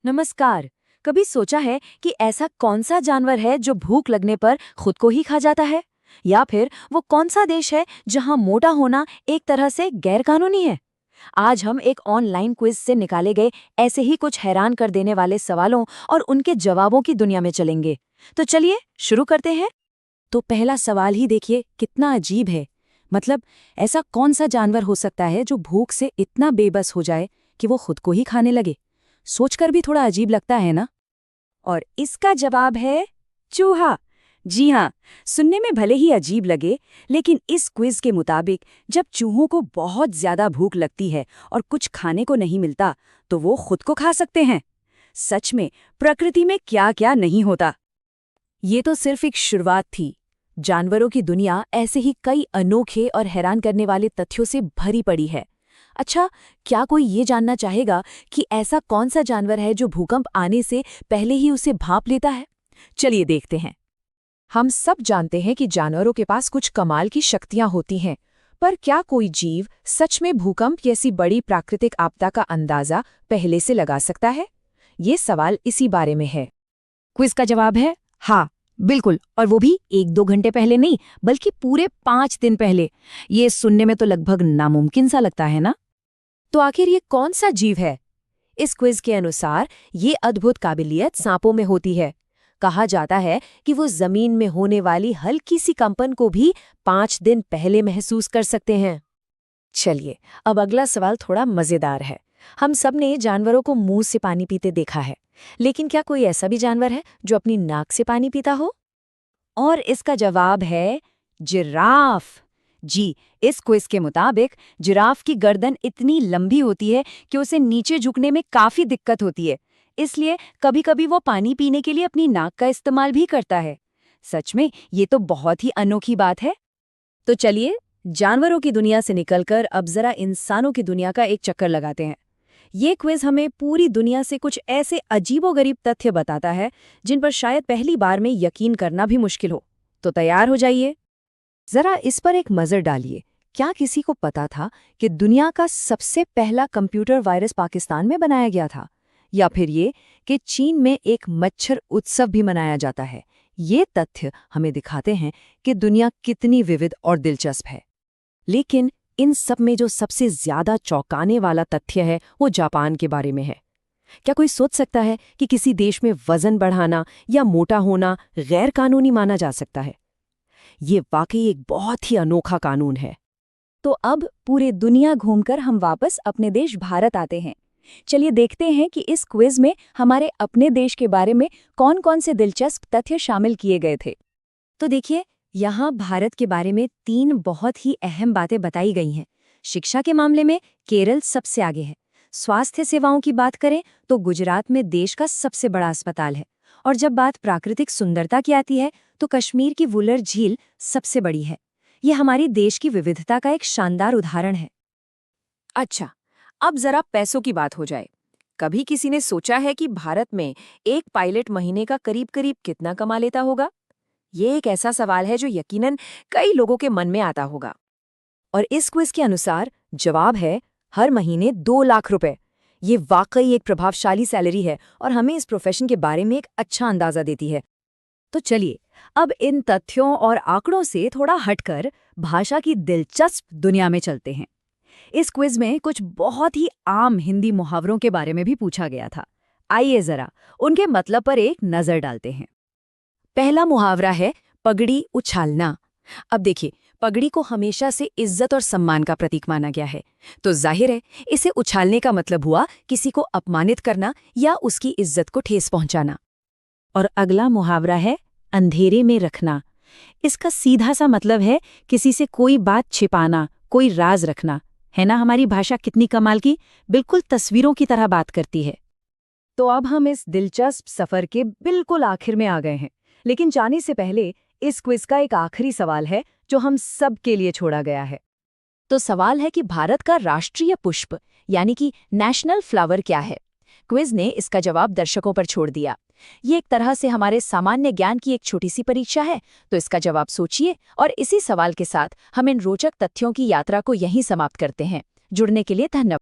नमस्कार। कभी सोचा है कि ऐसा कौन सा जानवर है जो भूख लगने पर खुद को ही खा जाता है? या फिर वो कौन सा देश है जहां मोटा होना एक तरह से गैरकानूनी है? आज हम एक ऑनलाइन क्विज से निकाले गए ऐसे ही कुछ हैरान कर देने वाले सवालों और उनके जवाबों की दुनिया में चलेंगे। तो चलिए शुरू करते हैं। तो पहला सवाल ही देखिए कितना अजीब है। मतलब ऐसा कौन सा जानवर हो सकता है जो भूख से इतना बेबस हो जाए कि वो खुद को ही खाने लगे? सोचकर भी थोड़ा अजीब लगता है ना। और इसका जवाब है चूहा। जी हाँ, सुनने में भले ही अजीब लगे, लेकिन इस क्विज के मुताबिक जब चूहों को बहुत ज्यादा भूख लगती है और कुछ खाने को नहीं मिलता तो वो खुद को खा सकते हैं। सच में प्रकृति में क्या क्या नहीं होता। ये तो सिर्फ एक शुरुआत थी। जानवरों की दुनिया ऐसे ही कई अनोखे और हैरान करने वाले तथ्यों से भरी पड़ी है। अच्छा, क्या कोई ये जानना चाहेगा कि ऐसा कौन सा जानवर है जो भूकंप आने से पहले ही उसे भांप लेता है? चलिए देखते हैं। हम सब जानते हैं कि जानवरों के पास कुछ कमाल की शक्तियां होती हैं, पर क्या कोई जीव सच में भूकंप जैसी बड़ी प्राकृतिक आपदा का अंदाजा पहले से लगा सकता है? ये सवाल इसी बारे में है। क्विज का जवाब है हाँ, बिल्कुल, और वो भी 1-2 घंटे पहले नहीं, बल्कि पूरे 5 दिन पहले। ये सुनने में तो लगभग नामुमकिन सा लगता है ना। तो आखिर ये कौन सा जीव है? इस क्विज के अनुसार ये अद्भुत काबिलियत सांपों में होती है। कहा जाता है कि वो जमीन में होने वाली हल्की सी कंपन को भी 5 दिन पहले महसूस कर सकते हैं। चलिए, अब अगला सवाल थोड़ा मजेदार है। हम सब ने जानवरों को मुंह से पानी पीते देखा है, लेकिन क्या कोई ऐसा भी जानवर है जो अपनी नाक से पानी पीता हो? और इसका जवाब है जिराफ। जी, इस क्विज के मुताबिक जिराफ की गर्दन इतनी लंबी होती है कि उसे नीचे झुकने में काफी दिक्कत होती है। इसलिए कभी-कभी वो पानी पीने के लिए अपनी नाक का इस्तेमाल भी करता है। सच में ये तो बहुत ही अनोखी बात है। तो चलिए, जानवरों की दुनिया से निकलकर अब जरा इंसानों की दुनिया का एक चक्कर लगाते हैं। ये क्विज हमें पूरी दुनिया से कुछ ऐसे अजीबोगरीब तथ्य बताता है जिन पर शायद पहली बार में यकीन करना भी मुश्किल हो। तो तैयार हो जाइए। जरा इस पर एक नजर डालिए। क्या किसी को पता था कि दुनिया का सबसे पहला कंप्यूटर वायरस पाकिस्तान में बनाया गया था? या फिर ये कि चीन में एक मच्छर उत्सव भी मनाया जाता है? ये तथ्य हमें दिखाते हैं कि दुनिया कितनी विविध और दिलचस्प है। लेकिन इन सब में जो सबसे ज्यादा चौंकाने वाला तथ्य है वो जापान के बारे में है। क्या कोई सोच सकता है कि किसी देश में वजन बढ़ाना या मोटा होना गैर कानूनी माना जा सकता है? ये वाकई एक बहुत ही अनोखा कानून है। तो अब पूरे दुनिया घूमकर हम वापस अपने देश भारत आते हैं। चलिए देखते हैं कि इस क्विज में हमारे अपने देश के बारे में कौन-कौन से दिलचस्प तथ्य शामिल किए गए थे। तो देखिए, यहाँ भारत के बारे में 3 बहुत ही अहम बातें बताई गई हैं। शिक्षा के मामले में केरल सबसे आगे है। स्वास्थ्य सेवाओं की बात करें तो गुजरात में देश का सबसे बड़ा अस्पताल है। और जब बात प्राकृतिक सुंदरता की आती है तो कश्मीर की वुलर झील सबसे बड़ी है। ये हमारी देश की विविधता का एक शानदार उदाहरण है। अच्छा, अब जरा पैसों की बात हो जाए। कभी किसी ने सोचा है कि भारत में एक पायलट महीने का करीब-करीब कितना कमा लेता होगा? ये एक ऐसा सवाल है जो यकीनन कई लोगों के मन में आता होगा। और इस क्विज के अनुसार जवाब है हर महीने 2 लाख रुपए। ये वाकई एक प्रभावशाली सैलरी है और हमें इस प्रोफेशन के बारे में एक अच्छा अंदाजा देती है। तो चलिए, अब इन तथ्यों और आंकड़ों से थोड़ा हटकर भाषा की दिलचस्प दुनिया में चलते हैं। इस क्विज में कुछ बहुत ही आम हिंदी मुहावरों के बारे में भी पूछा गया था। आइए जरा उनके मतलब पर एक नजर डालते हैं। पहला मुहावरा है पगड़ी उछालना। अब देखिए, पगड़ी को हमेशा से इज्जत और सम्मान का प्रतीक माना गया है, तो जाहिर है इसे उछालने का मतलब हुआ किसी को अपमानित करना या उसकी इज्जत को ठेस पहुंचाना। और अगला मुहावरा है अंधेरे में रखना। इसका सीधा सा मतलब है किसी से कोई बात छिपाना, कोई राज रखना। है ना हमारी भाषा कितनी कमाल की, बिल्कुल तस्वीरों की तरह बात करती है। तो अब हम इस दिलचस्प सफर के बिल्कुल आखिर में आ गए हैं। लेकिन जाने से पहले इस क्विज का एक आखिरी सवाल है जो हम सब के लिए छोड़ा गया है। तो सवाल है कि भारत का राष्ट्रीय पुष्प यानी कि नेशनल फ्लावर क्या है? क्विज ने इसका जवाब दर्शकों पर छोड़ दिया। ये एक तरह से हमारे सामान्य ज्ञान की एक छोटी सी परीक्षा है। तो इसका जवाब सोचिए और इसी सवाल के साथ हम इन रोचक तथ्यों की यात्रा को यहीं समाप्त करते हैं। जुड़ने के लिए धन्यवाद।